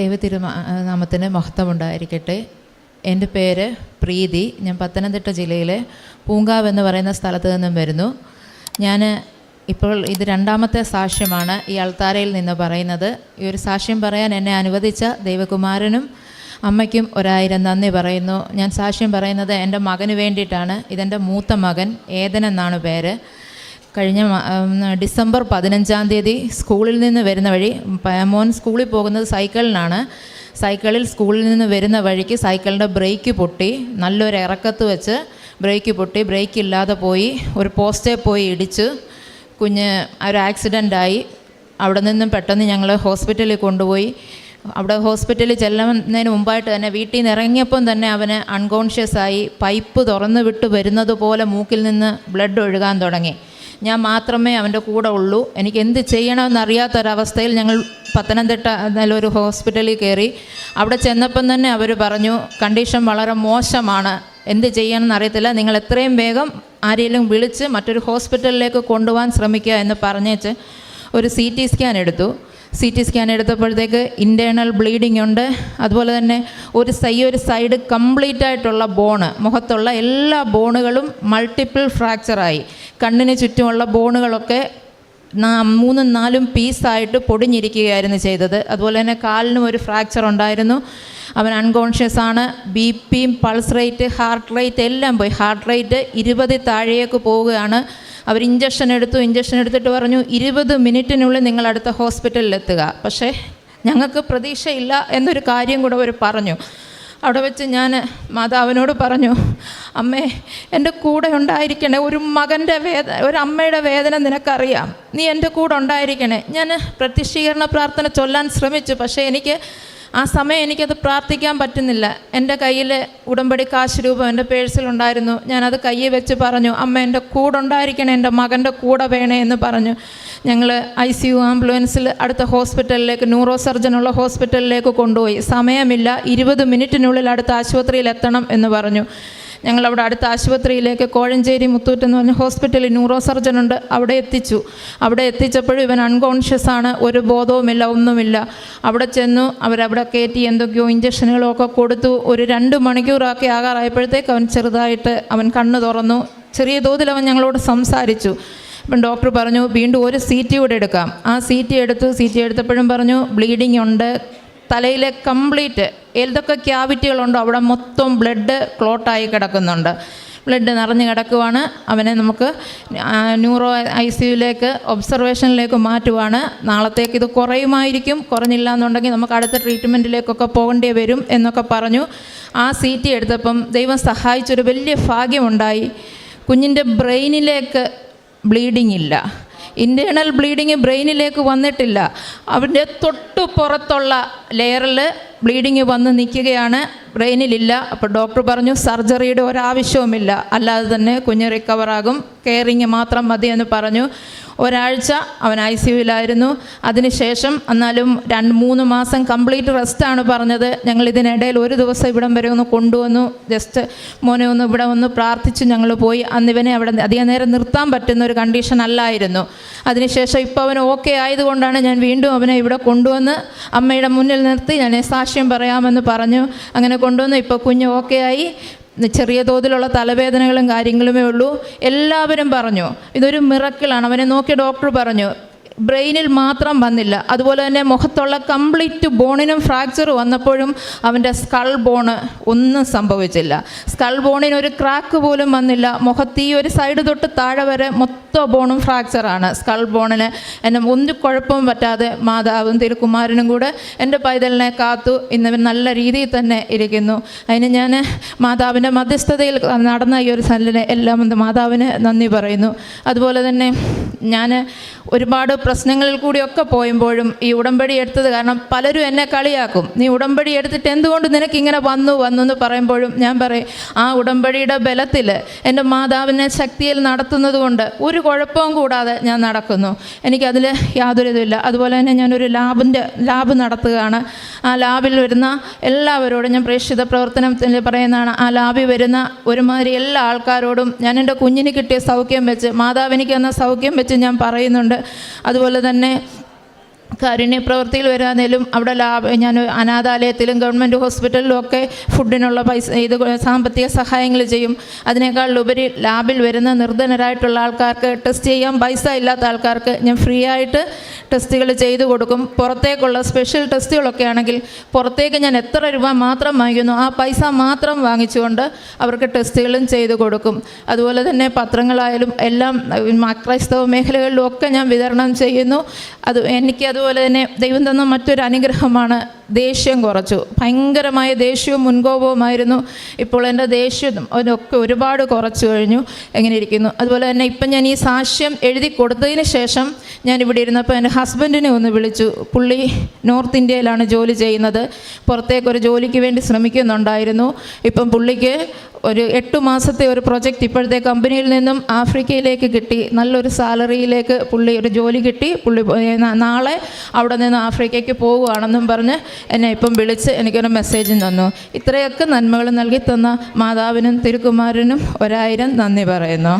ദൈവതിരുനാമത്തിന് മഹത്വമുണ്ടായിരിക്കട്ടെ. എൻ്റെ പേര് പ്രീതി. ഞാൻ പത്തനംതിട്ട ജില്ലയിലെ പൂങ്കാവ് എന്ന് പറയുന്ന സ്ഥലത്ത് നിന്നും വരുന്നു. ഞാൻ ഇപ്പോൾ ഇത് രണ്ടാമത്തെ സാക്ഷ്യമാണ് ഈ അൾത്താരയിൽ നിന്ന് പറയുന്നത്. ഈ ഒരു സാക്ഷ്യം പറയാൻ എന്നെ അനുവദിച്ച ദൈവകുമാരനും അമ്മയ്ക്കും 1000 നന്ദി പറയുന്നു. ഞാൻ സാക്ഷ്യം പറയുന്നത് എൻ്റെ മകന് വേണ്ടിയിട്ടാണ്. ഇതെൻ്റെ മൂത്ത മകൻ ഏദൻ എന്നാണ് പേര്. കഴിഞ്ഞ ഡിസംബർ 15 സ്കൂളിൽ നിന്ന് വരുന്ന വഴി, മോൻ സ്കൂളിൽ പോകുന്നത് സൈക്കിളിനാണ്. സൈക്കിളിൽ സ്കൂളിൽ നിന്ന് വരുന്ന വഴിക്ക് സൈക്കിളിൻ്റെ ബ്രേക്ക് പൊട്ടി. നല്ലൊരു ഇറക്കത്ത് വെച്ച് ബ്രേക്ക് പൊട്ടി. ബ്രേക്ക് ഇല്ലാതെ പോയി ഒരു പോസ്റ്റേ പോയി ഇടിച്ച് കുഞ്ഞ് ഒരു ആക്സിഡൻ്റായി. അവിടെ നിന്നും പെട്ടെന്ന് ഞങ്ങൾ ഹോസ്പിറ്റലിൽ കൊണ്ടുപോയി. അവിടെ ഹോസ്പിറ്റലിൽ ചെല്ലുന്നതിന് മുമ്പായിട്ട് തന്നെ വീട്ടിൽ നിന്ന് ഇറങ്ങിയപ്പം തന്നെ അവന് അൺകോൺഷ്യസ് ആയി. പൈപ്പ് തുറന്നു വിട്ട് വരുന്നത് പോലെ മൂക്കിൽ നിന്ന് ബ്ലഡ് ഒഴുകാൻ തുടങ്ങി. ഞാൻ മാത്രമേ അവൻ്റെ കൂടെ ഉള്ളൂ. എനിക്ക് എന്ത് ചെയ്യണമെന്നറിയാത്തൊരവസ്ഥയിൽ ഞങ്ങൾ പത്തനംതിട്ട നല്ലൊരു ഹോസ്പിറ്റലിൽ കയറി. അവിടെ ചെന്നപ്പം തന്നെ അവർ പറഞ്ഞു, കണ്ടീഷൻ വളരെ മോശമാണ്, എന്ത് ചെയ്യണമെന്ന് അറിയത്തില്ല, നിങ്ങൾ എത്രയും വേഗം ആരെങ്കിലും വിളിച്ച് മറ്റൊരു ഹോസ്പിറ്റലിലേക്ക് കൊണ്ടുപോകാൻ ശ്രമിക്കുക എന്ന് പറഞ്ഞേച്ച് ഒരു CT സ്കാൻ എടുത്തു. CT സ്കാൻ എടുത്തപ്പോഴത്തേക്ക് ഇൻറ്റേർണൽ ബ്ലീഡിംഗ് ഉണ്ട്. അതുപോലെ തന്നെ ഒരു സൈഡ് കംപ്ലീറ്റ് ആയിട്ടുള്ള മുഖത്തുള്ള എല്ലാ ബോണുകളും മൾട്ടിപ്പിൾ ഫ്രാക്ചറായി. കണ്ണിന് ചുറ്റുമുള്ള ബോണുകളൊക്കെ 3-4 പീസായിട്ട് പൊടിഞ്ഞിരിക്കുകയായിരുന്നു ചെയ്തത്. അതുപോലെ തന്നെ കാലിനും ഒരു ഫ്രാക്ചർ ഉണ്ടായിരുന്നു. അവൻ അൺകോൺഷ്യസ് ആണ്. BP, pulse rate, heart rate എല്ലാം പോയി. ഹാർട്ട് റേറ്റ് 20 താഴേക്ക് പോവുകയാണ്. അവർ ഇഞ്ചക്ഷൻ എടുത്തിട്ട് പറഞ്ഞു 20 മിനിറ്റിനുള്ളിൽ നിങ്ങൾ അടുത്ത ഹോസ്പിറ്റലിൽ എത്തുക. പക്ഷേ ഞങ്ങൾക്ക് പ്രതീക്ഷയില്ല എന്നൊരു കാര്യം കൂടെ അവർ പറഞ്ഞു. അവിടെ വെച്ച് ഞാൻ മാതാവിനോട് പറഞ്ഞു, അമ്മേ എൻ്റെ കൂടെ ഉണ്ടായിരിക്കണേ, ഒരു അമ്മയുടെ വേദന നിനക്കറിയാം, നീ എൻ്റെ കൂടെ ഉണ്ടായിരിക്കണേ. ഞാൻ പ്രത്യക്ഷീകരണ പ്രാർത്ഥന ചൊല്ലാൻ ശ്രമിച്ചു. പക്ഷേ ആ സമയം എനിക്കത് പ്രാർത്ഥിക്കാൻ പറ്റുന്നില്ല. എൻ്റെ കയ്യിൽ ഉടമ്പടി കാശ് രൂപം എൻ്റെ പേഴ്സിലുണ്ടായിരുന്നു. ഞാനത് കയ്യിൽ വെച്ച് പറഞ്ഞു, അമ്മ എൻ്റെ കൂടെ ഉണ്ടായിരിക്കണേ, എൻ്റെ മകൻ്റെ കൂടെ വേണേ എന്ന് പറഞ്ഞു. ഞങ്ങൾ ICU ആംബുലൻസിൽ അടുത്ത ഹോസ്പിറ്റലിലേക്ക്, ന്യൂറോ സർജനുള്ള ഹോസ്പിറ്റലിലേക്ക് കൊണ്ടുപോയി. സമയമില്ല, 20 മിനിറ്റിനുള്ളിൽ അടുത്ത ആശുപത്രിയിൽ എത്തണം എന്ന് പറഞ്ഞു. ഞങ്ങളവിടെ അടുത്ത ആശുപത്രിയിലേക്ക്, കോഴഞ്ചേരി മുത്തൂറ്റ് എന്ന് പറഞ്ഞ ഹോസ്പിറ്റലിൽ ന്യൂറോ സർജനുണ്ട്, അവിടെ എത്തിച്ചു. അവിടെ എത്തിച്ചപ്പോഴും ഇവൻ അൺകോൺഷ്യസ് ആണ്, ഒരു ബോധവുമില്ല, ഒന്നുമില്ല. അവിടെ ചെന്നു, അവരവിടെ കയറ്റി എന്തൊക്കെയോ ഇഞ്ചക്ഷനുകളൊക്കെ കൊടുത്തു. ഒരു 2 മണിക്കൂറൊക്കെ ആകാറായപ്പോഴത്തേക്ക് അവൻ ചെറുതായിട്ട് കണ്ണ് തുറന്നു. ചെറിയ തോതിൽ അവൻ ഞങ്ങളോട് സംസാരിച്ചു. അപ്പം ഡോക്ടർ പറഞ്ഞു വീണ്ടും ഒരു CT കൂടെ എടുക്കാം. ആ CT എടുത്തപ്പോഴും പറഞ്ഞു ബ്ലീഡിങ് ഉണ്ട്. തലയിലെ കംപ്ലീറ്റ് ഏതൊക്കെ ക്യാവിറ്റികളുണ്ടോ അവിടെ മൊത്തം ബ്ലഡ് ക്ലോട്ടായി കിടക്കുന്നുണ്ട്. ബ്ലഡ് നിറഞ്ഞു കിടക്കുവാണ്. അവനെ നമുക്ക് ന്യൂറോ ICUയിലേക്ക് ഒബ്സർവേഷനിലേക്ക് മാറ്റുവാണ്. നാളത്തേക്ക് ഇത് കുറയുമായിരിക്കും, കുറഞ്ഞില്ല എന്നുണ്ടെങ്കിൽ നമുക്ക് അടുത്ത ട്രീറ്റ്മെൻറ്റിലേക്കൊക്കെ പോകേണ്ടി വരും എന്നൊക്കെ പറഞ്ഞു. ആ CT എടുത്തപ്പം ദൈവം സഹായിച്ചൊരു വലിയ ഭാഗ്യമുണ്ടായി. കുഞ്ഞിൻ്റെ ബ്രെയിനിലേക്ക് ബ്ലീഡിങ് ഇല്ല. ഇൻറ്റേർണൽ ബ്ലീഡിങ് ബ്രെയിനിലേക്ക് വന്നിട്ടില്ല. അവൻ്റെ തൊട്ടു പുറത്തുള്ള ലെയറിൽ ബ്ലീഡിങ് വന്ന് നിൽക്കുകയാണ്, ബ്രെയിനിലില്ല. അപ്പോൾ ഡോക്ടർ പറഞ്ഞു സർജറിയുടെ ഒരാവശ്യവുമില്ല, അല്ലാതെ തന്നെ കുഞ്ഞ് റിക്കവറാകും, കെയറിങ് മാത്രം മതി എന്ന് പറഞ്ഞു. ഒരാഴ്ച അവൻ ICUയിലായിരുന്നു. അതിനുശേഷം എന്നാലും 2-3 മാസം കംപ്ലീറ്റ് റെസ്റ്റാണ് പറഞ്ഞത്. ഞങ്ങൾ ഇതിനിടയിൽ ഒരു ദിവസം ഇവിടം വരെ ഒന്ന് കൊണ്ടുവന്നു. ജസ്റ്റ് മോനെ ഇവിടെ ഒന്ന് പ്രാർത്ഥിച്ച് ഞങ്ങൾ പോയി. അന്ന് ഇവനെ അവിടെ അധികം നേരം നിർത്താൻ പറ്റുന്ന ഒരു കണ്ടീഷൻ അല്ലായിരുന്നു. അതിനുശേഷം ഇപ്പോൾ അവൻ ഓക്കെ ആയതുകൊണ്ടാണ് ഞാൻ വീണ്ടും അവനെ ഇവിടെ കൊണ്ടുവന്ന് അമ്മയുടെ മുന്നിൽ നിർത്തി ഞാൻ സാക്ഷ്യം പറയാമെന്ന് പറഞ്ഞു. അങ്ങനെ കൊണ്ടുവന്ന് ഇപ്പോൾ കുഞ്ഞ് ഓക്കെ ആയി. ചെറിയ തോതിലുള്ള തലവേദനകളും കാര്യങ്ങളുമേ ഉള്ളൂ. എല്ലാവരും പറഞ്ഞു ഇതൊരു മിറക്കിളാണ്. അവനെ നോക്കി ഡോക്ടർ പറഞ്ഞു ബ്രെയിനിൽ മാത്രം വന്നില്ല, അതുപോലെ തന്നെ മുഖത്തുള്ള കംപ്ലീറ്റ് ബോണിനും ഫ്രാക്ചർ വന്നപ്പോഴും അവൻ്റെ സ്കൾ ബോണ് ഒന്നും സംഭവിച്ചില്ല. സ്കൾ ബോണിന് ഒരു ക്രാക്ക് പോലും വന്നില്ല. മുഖത്ത് ഈ ഒരു സൈഡ് തൊട്ട് താഴെ വരെ മൊത്തം ബോണും ഫ്രാക്ചറാണ്. സ്കൾ ബോണിന് എന്നെ ഒരു കുഴപ്പവും പറ്റാതെ മാതാവും തിരുക്കുമാരനും കൂടെ എൻ്റെ പൈതലിനെ കാത്തു. ഇന്ന് നല്ല രീതിയിൽ തന്നെ ഇരിക്കുന്നു. അതിന് ഞാൻ മാതാവിൻ്റെ മധ്യസ്ഥതയിൽ നടന്ന ഈ ഒരു സല്ലിനെ എല്ലാം മാതാവിന് നന്ദി പറയുന്നു. അതുപോലെ തന്നെ ഞാൻ ഒരുപാട് പ്രശ്നങ്ങളിൽ കൂടിയൊക്കെ പോയുമ്പോഴും ഈ ഉടമ്പടി എടുത്തത് കാരണം പലരും എന്നെ കളിയാക്കും, നീ ഉടമ്പടി എടുത്തിട്ട് എന്തുകൊണ്ട് നിനക്കിങ്ങനെ വന്നു എന്ന് പറയുമ്പോഴും ഞാൻ പറയും ആ ഉടമ്പടിയുടെ ബലത്തിൽ എൻ്റെ മാതാവിനെ ശക്തിയിൽ നടത്തുന്നത് കൊണ്ട് ഒരു കുഴപ്പവും കൂടാതെ ഞാൻ നടക്കുന്നു. എനിക്കതിൽ യാതൊരു ഇതുമില്ല. അതുപോലെ തന്നെ ഞാനൊരു ലാബ് നടത്തുകയാണ്. ആ ലാബിൽ വരുന്ന എല്ലാവരോടും ഞാൻ പ്രേക്ഷിത പ്രവർത്തനത്തിൽ പറയുന്നതാണ്. ആ ലാബിൽ വരുന്ന ഒരുമാതിരി എല്ലാ ആൾക്കാരോടും ഞാൻ എൻ്റെ കുഞ്ഞിന് കിട്ടിയ സൗഖ്യം വെച്ച്, മാതാവിനിക്ക് എന്ന സൗഖ്യം വെച്ച് ഞാൻ പറയുന്നുണ്ട്. അതുപോലെ തന്നെ കാരുണ്യ പ്രവൃത്തിയിൽ വരാനേലും അവിടെ ഞാൻ അനാഥാലയത്തിലും ഗവൺമെൻറ് ഹോസ്പിറ്റലിലും ഒക്കെ ഫുഡിനുള്ള പൈസ സാമ്പത്തിക സഹായങ്ങൾ ചെയ്യും. അതിനേക്കാളുപരി ലാബിൽ വരുന്ന നിർധനരായിട്ടുള്ള ആൾക്കാർക്ക് ടെസ്റ്റ് ചെയ്യാൻ പൈസ ഇല്ലാത്ത ആൾക്കാർക്ക് ഞാൻ ഫ്രീ ആയിട്ട് ടെസ്റ്റുകൾ ചെയ്തു കൊടുക്കും. പുറത്തേക്കുള്ള സ്പെഷ്യൽ ടെസ്റ്റുകളൊക്കെ ആണെങ്കിൽ പുറത്തേക്ക് ഞാൻ എത്ര രൂപ മാത്രം വാങ്ങിക്കുന്നു ആ പൈസ മാത്രം വാങ്ങിച്ചുകൊണ്ട് അവർക്ക് ടെസ്റ്റുകളും ചെയ്തു കൊടുക്കും. അതുപോലെ തന്നെ പത്രങ്ങളായാലും എല്ലാം ക്രൈസ്തവ മേഖലകളിലും ഒക്കെ ഞാൻ വിതരണം ചെയ്യുന്നു. അതുപോലെ തന്നെ ദൈവം തന്ന മറ്റൊരു അനുഗ്രഹമാണ് ദേഷ്യം കുറച്ചു. ഭയങ്കരമായ ദേഷ്യവും മുൻകോപവുമായിരുന്നു. ഇപ്പോൾ എൻ്റെ ദേഷ്യം അതൊക്കെ ഒരുപാട് കുറച്ചു കഴിഞ്ഞു. എങ്ങനെ ഇരിക്കുന്നു. അതുപോലെ തന്നെ ഇപ്പം ഞാൻ ഈ സാക്ഷ്യം എഴുതി കൊടുത്തതിന് ശേഷം ഞാനിവിടെ ഇരുന്നപ്പോൾ എൻ്റെ ഹസ്ബൻഡിനെ ഒന്ന് വിളിച്ചു. പുള്ളി നോർത്ത് ഇന്ത്യയിലാണ് ജോലി ചെയ്യുന്നത്. പുറത്തേക്കൊരു ജോലിക്ക് വേണ്ടി ശ്രമിക്കുന്നുണ്ടായിരുന്നു. ഇപ്പം പുള്ളിക്ക് ഒരു 8 മാസത്തെ ഒരു പ്രൊജക്റ്റ് ഇപ്പോഴത്തെ കമ്പനിയിൽ നിന്നും ആഫ്രിക്കയിലേക്ക് കിട്ടി. നല്ലൊരു സാലറിയിലേക്ക് പുള്ളി ഒരു ജോലി കിട്ടി. പുള്ളി നാളെ അവിടെ നിന്ന് ആഫ്രിക്കയ്ക്ക് പോവുകയാണെന്നും പറഞ്ഞ് എന്നെ ഇപ്പം വിളിച്ച് എനിക്കൊരു മെസ്സേജും തന്നു. ഇത്രയൊക്കെ നന്മകൾ നൽകി തന്ന മാതാവിനും തിരുക്കുമാരനും 1000 നന്ദി പറയുന്നു.